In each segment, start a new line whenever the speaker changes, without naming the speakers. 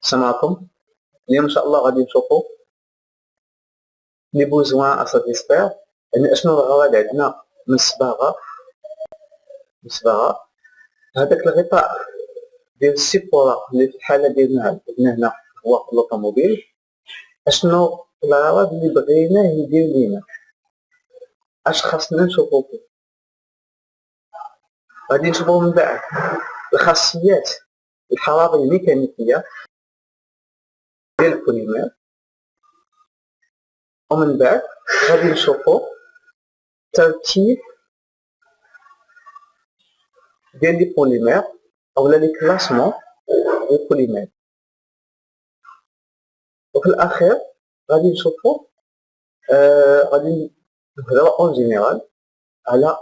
السلام عليكم. اليوم ان شاء الله غادي نشوفوا لي بوزوان ا ساتيسفير، يعني اشنو الغرض عندنا من الصباغه. هذاك الغطاء ديال السيبورا اللي في الحاله ديالنا عندنا هنا هو في لوطوموبيل. اشنو الغرض اللي بغيناه يدير لينا، اش خاصنا نشوفوا فيه. غادي نشوفوا من بعد الخاصيات الحراريه الميكانيكيه ديال البوليمير، ومن بعد غادي نشوفوا ترتيب ديال لي بوليمير اولا لي كلاسمون ديال البوليمير، وفي الاخير غادي نشوفوا غادي نهضروا اون جينيرال على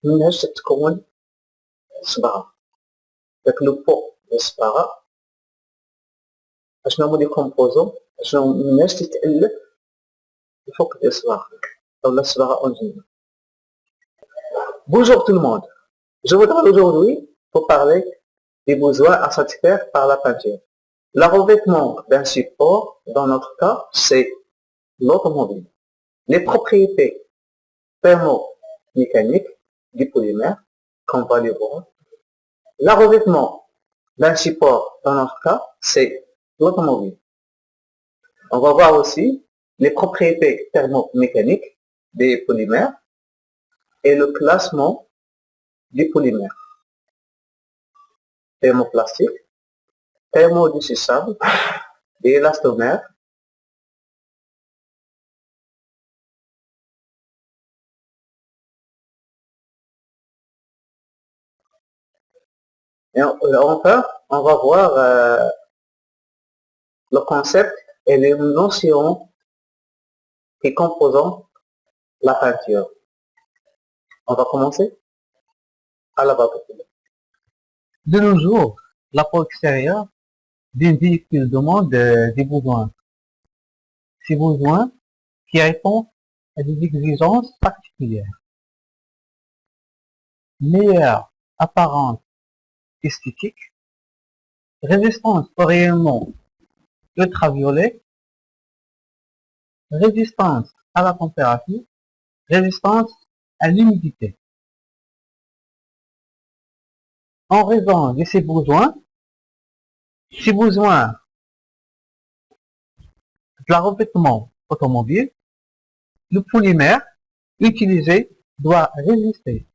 مناش تتكون الصباغه، داك لو بو ديال الصباغه اشنو هما لي كومبوزون، اشنو مناش تتالف الفوق ديال الصباغه اولا الصباغه اون جينيرال. Bonjour tout le monde, je voudrais aujourd'hui vous parler des besoins à satisfaire par la peinture. Le revêtement d'un support, dans notre cas, c'est l'automobile. Les propriétés thermomécaniques du polymère, qu'on va les voir. Le revêtement d'un support, dans notre cas, c'est l'automobile. On va voir aussi les propriétés thermomécaniques des polymères et le classement des polymères. Thermoplastique, thermodéchissable et élastomère. Et enfin, on va voir le concept et les notions qui composent la peinture. On va commencer à la base.
De nos jours, la peau extérieure d'un véhicule demande des besoins. Ces besoins qui répondent à des exigences particulières. Meilleure apparence esthétique, résistance aux rayonnements ultraviolets, résistance à la température, résistance à l'humidité. En raison de ces besoins de la revêtement automobile, le polymère utilisé doit résister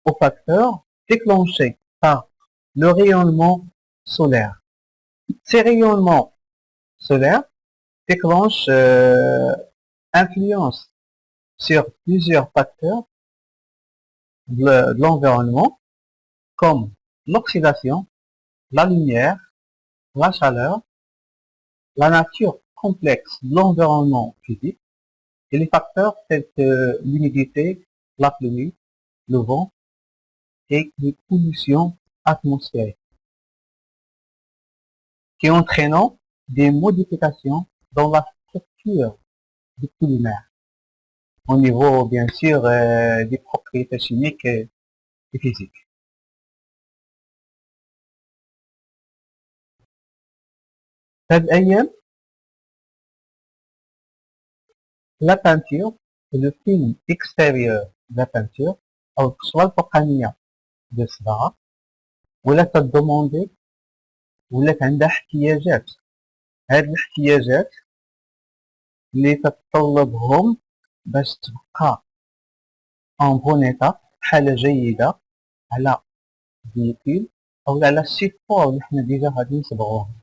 aux facteurs déclenchés par le rayonnement solaire. Ces rayonnements solaires déclenchent influence sur plusieurs facteurs de l'environnement comme l'oxydation, la lumière, la chaleur, la nature complexe de l'environnement physique et les facteurs tels que l'humidité, la pluie, le vent et les pollutions atmosphériques, qui entraînent des modifications dans la structure du polymère, au niveau bien sûr des propriétés chimiques et physiques. La peinture et le film extérieur de la peinture أو القشرة الفوقانية ديال الصباغة ولات تدوموندي ولات عندها احتياجات. هاد الاحتياجات اللي تتطلبهم باش تبقى ان بون ايتا، حالة جيدة على فيكول أو على السيبور اللي حنا ديجا غادي نصبغوه.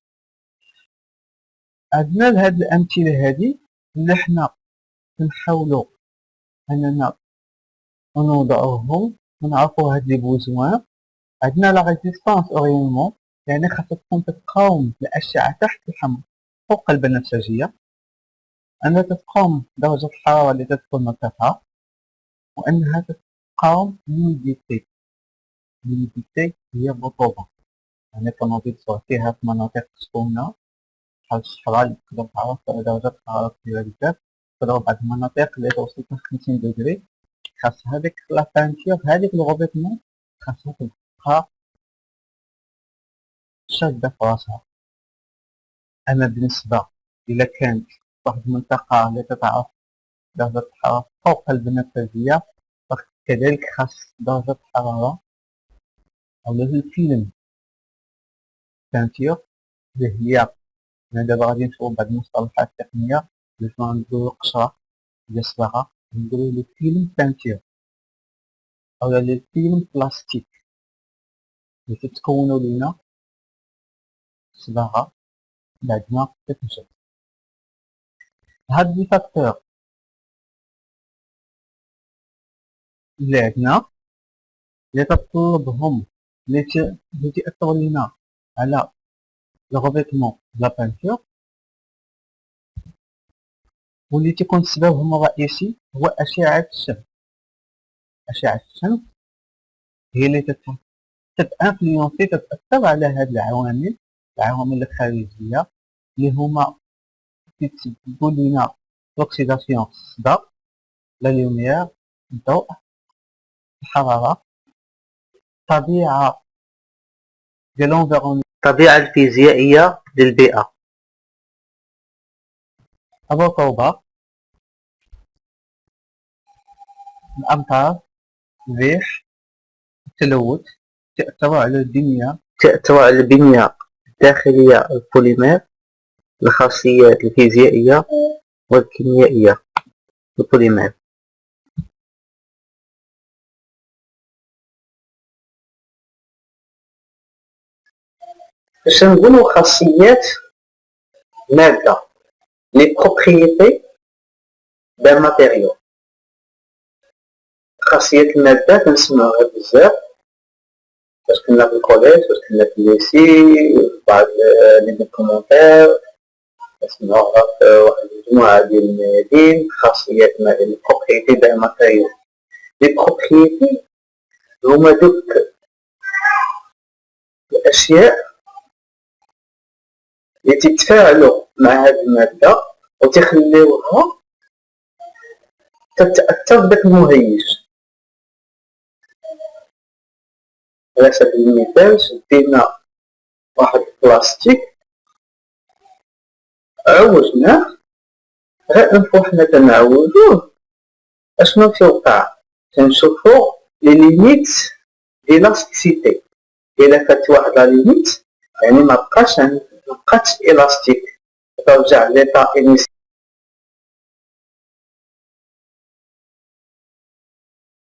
عندنا لهاد الأمثلة هادي اللي حنا كنحاولو أننا نوضعوهم ونعرفو هاد لي بوزوان. عندنا لا ريزيستانس أو ريونمون، يعني خاصها تكون تقاوم الأشعة تحت الحمر فوق البنفسجية، أنها تقاوم درجة الحرارة اللي تدخل مرتفعة، وأنها تقاوم الهيوميديتي. الهيوميديتي هي الرطوبة، يعني الطوموبيل فيها في مناطق سخونة بحال الصحراء اللي تقدر تعرف درجة حرارة كبيرة بزاف، تقدر بعض المناطق اللي توصل 50 دوغري. خاص هاديك لا بانتيغ هاديك لو غوفيتمون خاصها تبقى شادة في راسها. أما بالنسبة إلا كانت واحد المنطقة اللي تتعرض درجة الحرارة فوق البنفسجية، فكذلك خاص درجة الحرارة أو الفيلم تنتير اللي هي دابا غادي نشوفو بعض المصطلحات التقنية باش ما نقولو القشرة ديال الصباغة، نقولو لو فيلم تنتير أو لو فيلم بلاستيك اللي تتكونو لينا الصباغة بعد ما تتنشف. هاد لي فاكتور اللي عندنا اللي تطلبهم اللي تأثرو لينا على لو غوفيتمون لا بانتور، واللي تيكون سببهم الرئيسي هو أشعة الشمس. أشعة الشمس هي اللي تتأنفلونسي تتأثر على هاد العوامل الخارجية اللي هما كيتسببو لينا لوكسيداسيون الصدى، لا لوميير، الضوء، الحرارة، الطبيعة ديال لونفيرونمون، الطبيعة الفيزيائية للبيئة، الرطوبة، الأمطار، الريح، التلوث، تأثر على البنية الداخلية البوليمير، الخاصيات الفيزيائية والكيميائية البوليمير. باش نقولو خاصيات مادة لي بروبريتي دان ماتيريو، خاصيات المادة كنسمعوها بزاف فاش كنا في الكوليج، فاش كنا في الليسي، بعض لي دوكومونتير كنسمعوها في واحد المجموعة ديال الميادين. خاصيات المادة لي بروبريتي دان ماتيريو، لي بروبريتي هما دوك الأشياء اللي تتفاعلوا مع هاد المادة وتخليوها تتأثر بداك المهيج. على سبيل المثال شدينا واحد البلاستيك عوجناه، غير انفو حنا تنعوجوه اشنو تيوقع؟ تنشوفو لي ليميت ديال لاستيسيتي. الا فات واحد لا ليميت يعني مبقاتش الاستيك، ترجع ليطا انيسيال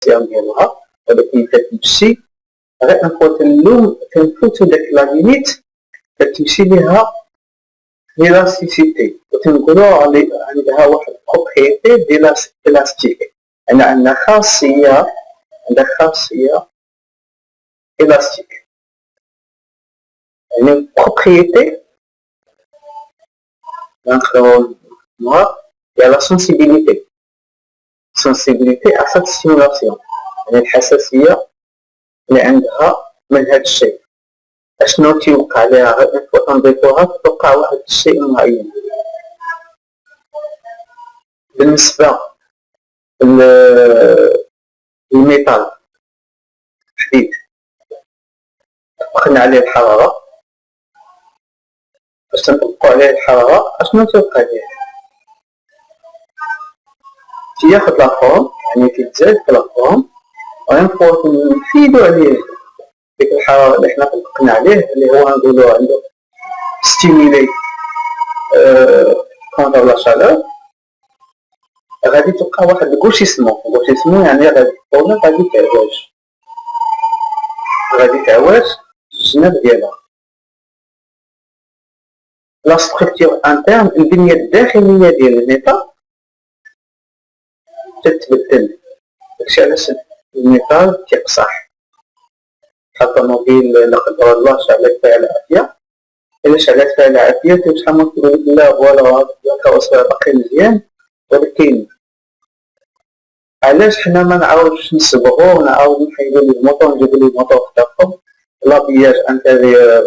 ديالها، ولكن كتمشي غير انفو تنفوتو داك لا ليميت كتمشي ليها ليلاستيسيتي، وتنقولو عندها واحد بروبريتي ديال الاستيك، يعني عندها خاصية الاستيك. يعني بروبريتي نقدرو نقولوها هي لا سونسيبيليتي ا سات ستيمولاسيون، يعني الحساسية اللي عندها من هاد الشيء. اشنو تيوقع ليها غير تنضيفوها توقع واحد الشيء معين. بالنسبة للميتال الحديد طبقنا عليه الحرارة، باش تنطبقو عليه الحرارة اشنو توقع ليه؟ تياخد لافورم، يعني تيتزاد في لافورم وينفوت نفيدو عليه ديك الحرارة اللي حنا طبقنا عليه، اللي هو نقولو عندو ستيميلي كونتر لا شالور. غادي تلقى واحد الغوشيسمون، يعني غادي تعواج الجناب ديالها. لا ستركتور انترن، البنية الداخلية ديال الميتال تتبدل، داكشي علاش الميتال تيقصح. بحال الطوموبيل لا قدر الله شعلت فيها العافية، إلا شعلت فيها العافية شحال من تقول لا فوالا الكاوسوار باقي مزيان، ولكن علاش حنا ما نعاودش نصبغو ونعاودو نحيدو ليه الموطور نجيبو ليه الموطور تاعهم لابياج انتيريور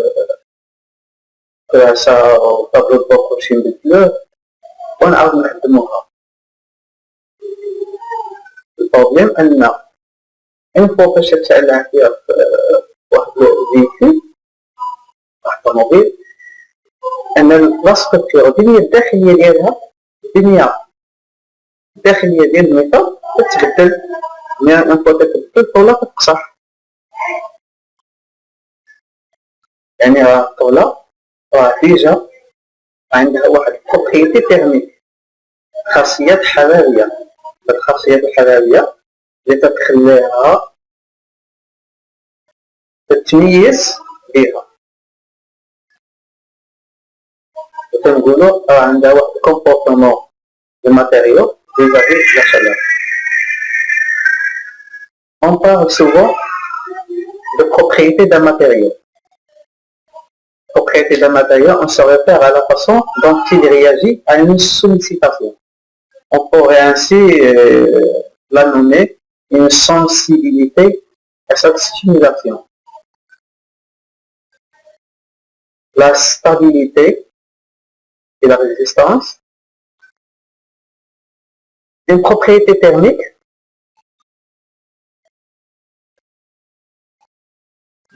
كراسة وطابلو دبور كلشي نبدلوه ونعاودو نخدموها. البروبليم ان انفو فاش تشعل فيها واحد الفيكول واحد الطوموبيل ان
لا ستركتور البنيه الداخليه ديالها، البنيه الداخليه ديال الميطا كتبدل من اون فوا كتبدل ولا كتقصح. يعني راه الطاوله راه ديجا عندها واحد البروبريتي تيرميك، خاصيات حراريه. هاد الخاصيات الحراريه اللي تتخليها تتميز بها، وتنقولو راه عندها واحد الكومبورتمون دو ماتيريو vis-à-vis de la chaleur. On parle souvent de propriété d'un matériau. Propriété d'un matériau, on se réfère à la façon dont il réagit à une sollicitation. On pourrait ainsi la nommer une sensibilité à cette stimulation. La stabilité et la résistance. Une propriété thermique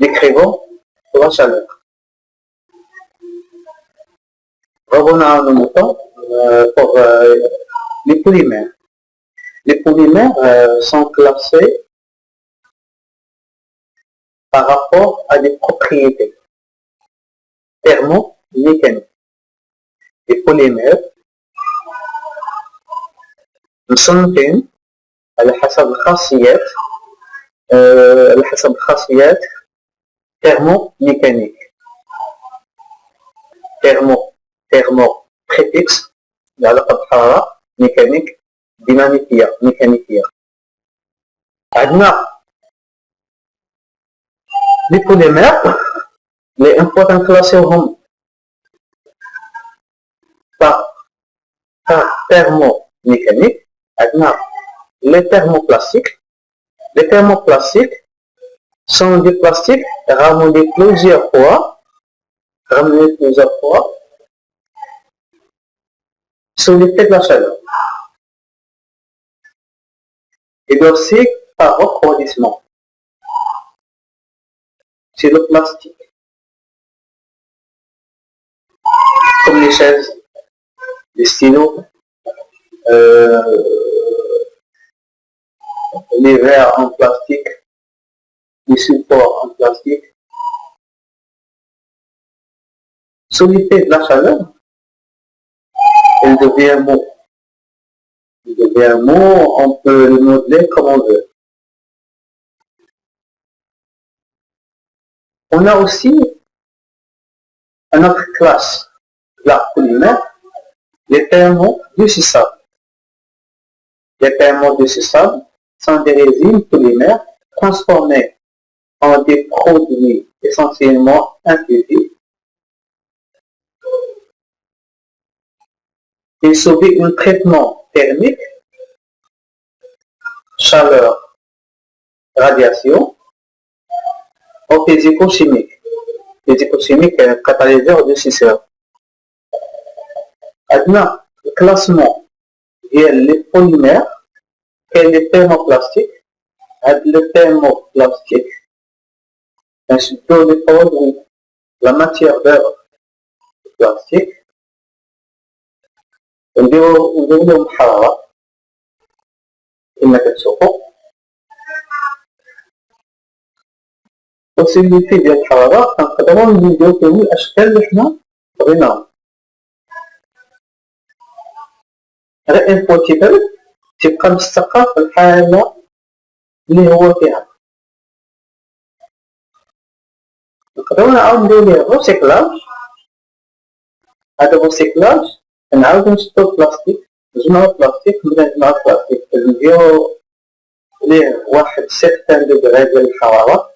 décrivant la chaleur. Revenons à nos moutons pour les polymères. Les polymères sont classés par rapport à des propriétés thermomécaniques. Les polymères مصنفين على حسب الخاصيات thermomécaniques. thermo préfixe العلاقة بالحرارة، ميكانيك ميكانيكية. عندنا لي بوليمير لي ان فوا تنكلاسيوهم par thermomécanique. عندنا les thermoplastiques. Les thermoplastiques sont des plastiques ramenés plusieurs fois sous l'effet de la chaleur et aussi par refroidissement. C'est le plastique, comme les chaises, les stylos, les verres en plastique, les supports en plastique. Sous l'effet de la chaleur, il devient mou. On peut le modeler comme on veut. On a aussi une autre classe de la polymère, les thermodécissables. Les thermodécissables sont des résines polymères transformées en des produits essentiellement infusés et subit un traitement thermique, chaleur, radiation, ou physico-chimique. Physico-chimique est un catalyseur de scisseur. Maintenant, le classement des polymères et les thermoplastiques. Le thermoplastique, ainsi que les produits, la matière d'œuvre plastique. نديرو لهم حرارة كما كتشوفو. بوسيبيليتي ديال الحرارة كنقدرو نديرو فيهم الأشكال اللي حنا بغيناهم. غير إن فوا تيبرد تيبقى مستقر في الحالة اللي هو فيها. نقدرو نعاود نديرو ليه روسيكلاج. هذا الروسيكلاج نعاودو نشدو البلاستيك، نجمعو البلاستيك، نبدا نجمعو البلاستيك نديرو ليه واحد 7 دوغري ديال الحرارة.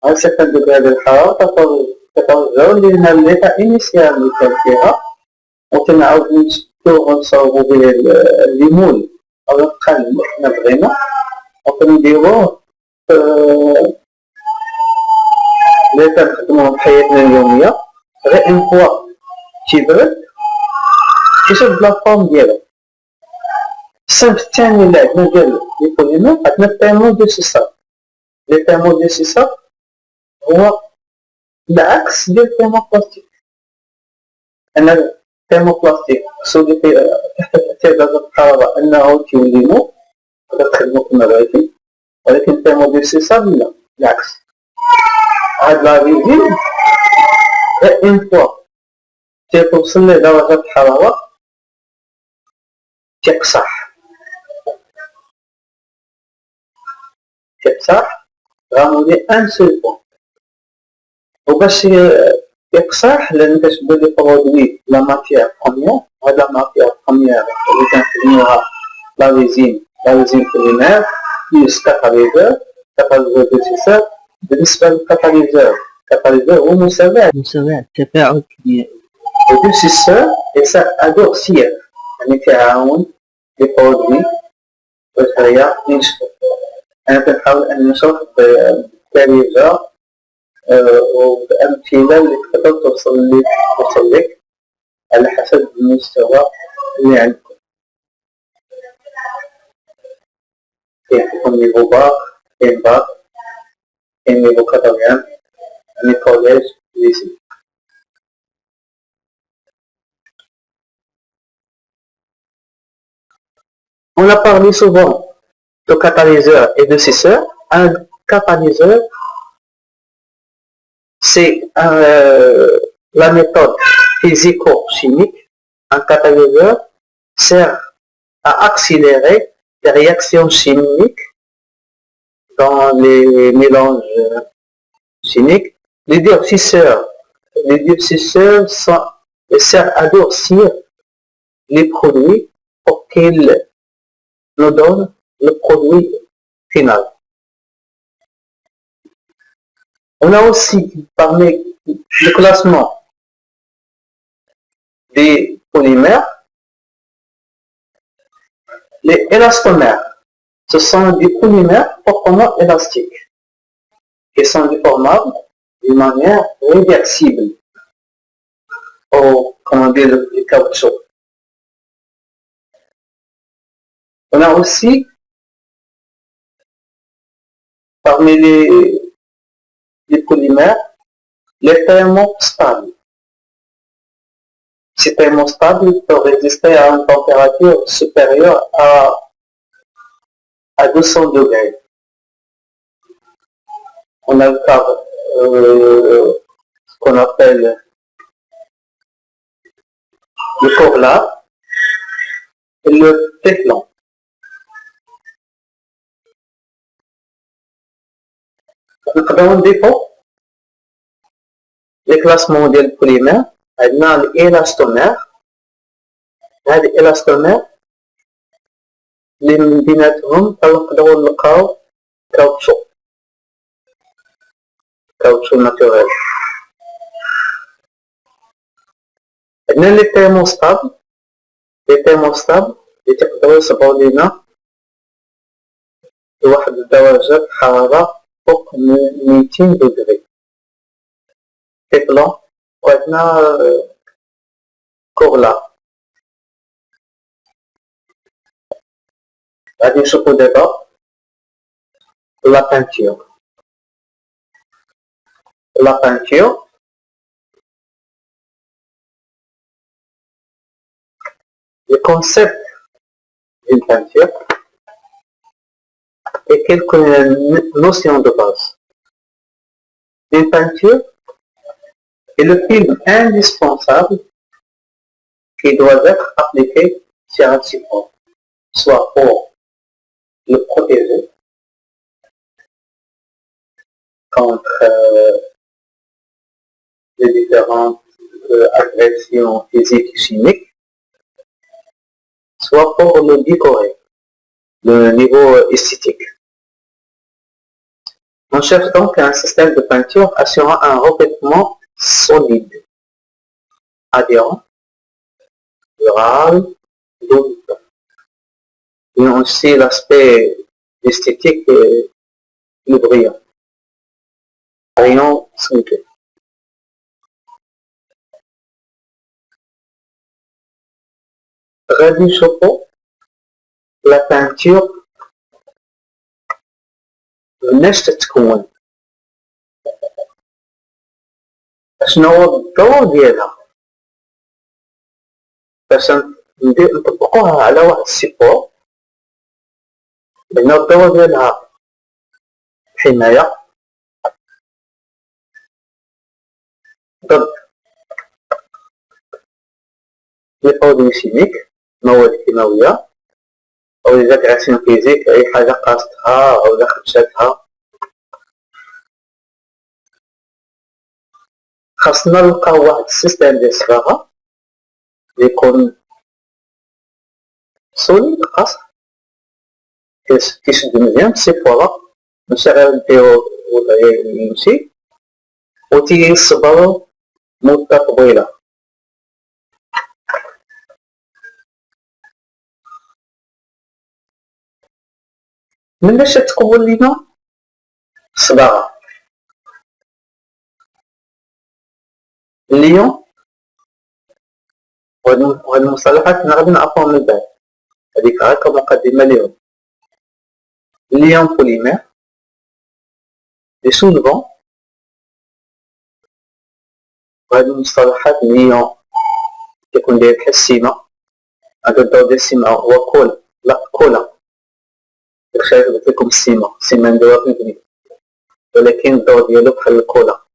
هاد 7 دوغري ديال الحرارة كترجعو لينا ليطا إنيسيال اللي كان فيها، وتنعاودو نشدو ونصاوبو به الليمون أو القلب اللي حنا بغينا، وكنديروه اللي كنخدموه في حياتنا اليومية. غير إن فوا تيبرد كيشد لا فورم ديالو. الصنف الثاني اللي عندنا ديال لي بوليمير عندنا التhermodécissable. لي thermodécissable هو العكس ديال التhermoplastique. أن الثيرموبلاستيك سودي تحت تأثير درجة الحرارة أنه تيولينو تقدر تخدمو كما بغيتي، ولكن الثيرموديسيسابل لا، بالعكس هاد لا ريزين غير اون فوا تيتوصل لدرجة الحرارة تيقصح غامولي ان سول بوان، وباش يقصح لازم تشبه دي برودوي لا ماتيير بروميير، هاد لا ماتيير بروميير اللي كنخدموها لا ريزين بوليمير بلس كاتاليزور ديسيسور. بالنسبة للكاتاليزور هو مساعد
تفاعل كيميائي،
الديسيسور يساعدو سير يعني تعاون لي برودوي باش هي ينشفو. أنا كنحاول أن نشرح بالكاتاليزور وبأمثلة اللي تقدر توصل لك على حسب المستوى اللي عندكم. كاين نيفو باك، كاين باك، كاين نيفو كاتاليان، يعني كوليج، ليسي. On a parlé souvent de catalyseur et de scisseur. Un catalyseur, c'est la méthode physico-chimique. Un catalyseur sert à accélérer les réactions chimiques dans les mélanges chimiques. Les durcisseurs servent à durcir les produits pour qu'ils nous donnent le produit final. On a aussi parmi le classement des polymères, les élastomères. Ce sont des polymères fortement élastiques qui sont déformables d'une manière réversible au, comment dire, le caoutchouc. On a aussi parmi les polymères les thermostables. Ces thermostables peuvent résister à une température supérieure à 200 degrés. On a le cas ce qu'on appelle le Corla et le Teflon. نقدروا نضيفوا لي كلاسمون ديال البوليمير. عندنا الإلاستومير، هاد الإلاستومير اللي من بيناتهم نقدروا نلقاو كاوتشو ناتوريل. عندنا لي تيرموستابل اللي تقدروا يصبروا لينا لواحد درجة حرارة فوق 200 دوغري. تيفلون، وعندنا كورلا. غادي نشوفو دابا لا بانتور. Le concept d'une peinture et quelques notions de base. Une peinture est le film indispensable qui doit être appliqué sur un support, soit pour le protéger contre les différentes agressions physiques et chimiques, soit pour le décorer, le niveau esthétique. On cherche donc un système de peinture assurant un revêtement solide, adhérent, durable, doux. Et aussi l'aspect esthétique et le brillant. Rayon soudé. غادي نشوفو لا بانتور مناش تتكون، شنو هو الدور ديالها. باش نطبقوها على واحد السيبور لأن الدور ديالها حماية ضد لي برودوي شيميك، مواد كيماوية أو لي زاكراسيون فيزيك، أي حاجة قاصتها أو لا خدشاتها. خاصنا نلقاو واحد السيستيم ديال الصباغة يكون سوليد قاصح كيشد مزيان بسيبورا نشغل فيه يمشي و تيصبر مدة طويلة. من باش تكون لينا الصباغة الليون، وهاد المصطلحات حنا غادي نعرفوهم من بعد، هاديك غير كمقدمة ليهم. الليون بوليمير، لي سولفون، وهاد المصطلحات الليون كيكون داير بحال السيمة، هذا الدور ديال السيمة هو كول، لا كولا، شايف قلت لكم السيمة نديروها في البنين ولكن الدور ديالو بحال الكولا.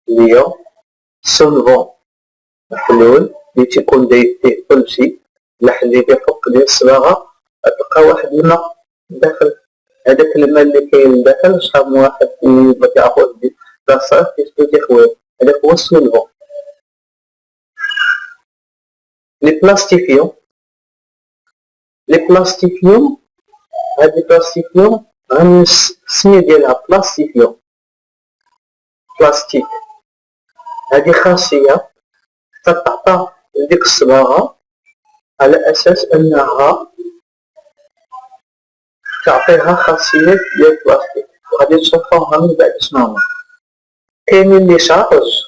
الليون سولفون، محلول اللي تيكون داير فيه كلشي، إلا حليتيه فوق ديال الصباغة غتلقى واحد الماء داخل، هداك الماء اللي كاين لداخل شحال من واحد ما كيعرفوش لاصاف كيشدو تيخويو، هداك هو السولفون. لي بلاستيفيون، هاد لي بلاستيفيون السمية ديالها بلاستيفيون، بلاستيك، هادي خاصية تتعطى لديك الصباغة على أساس أنها تعطيها خاصية ديال البلاستيك، وغادي تشوفوها من بعد شناهما. كاينين لي شارج،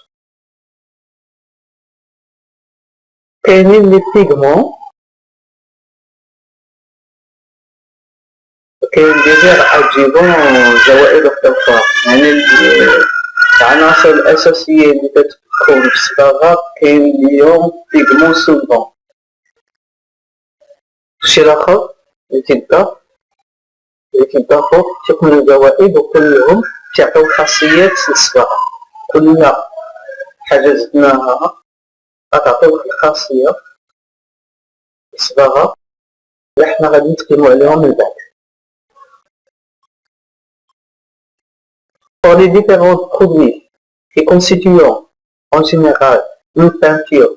كاينين لي بيغمون، كاين ديجيغ أدجيفون زوائد أخرى. يعني العناصر الأساسية اللي كتكون في الصباغة كاين ليون بيغمون سولفون. الشي الآخر اللي تيضافو تيكونو زوائد وكلهم تيعطيو خاصيات للصباغة، كل حاجة زدناها غتعطي واحد الخاصية للصباغة اللي حنا غادي نتكلمو عليهم من بعد. Pour les différents produits qui constituent en général une peinture,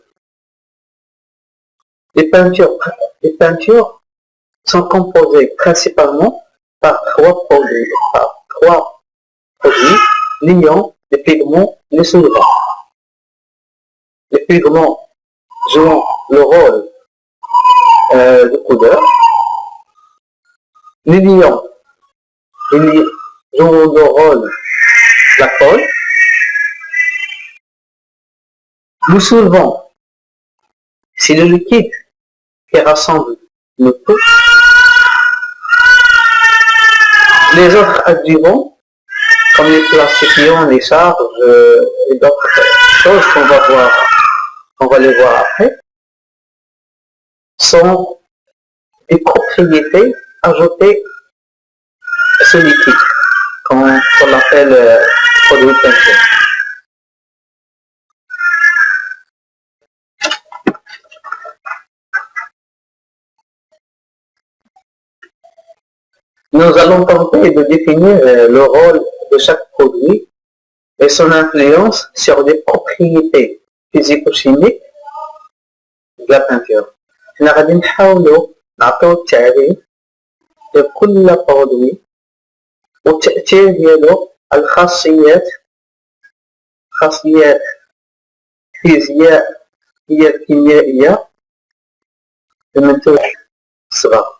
les peintures sont composées principalement par trois produits, l'ion, les pigments, les solvants. Les pigments jouent le rôle de couleur. Les lions jouent le rôle de la colle. Le solvant, c'est le liquide qui rassemble le tout. Les autres adjuvants, comme les plastifiants, les charges et d'autres choses qu'on va les voir après, sont des propriétés ajoutées à ce liquide, qu'on l'appelle produit de peinture. Nous allons tenter de définir le rôle de chaque produit et son influence sur les propriétés physico-chimiques de la peinture. حنا غادي نحاولوا نعطيو التعريف لكل برودوي والتأثير ديالو على الخاصيات فيزيائية كيميائية لمنتوج الصباغة.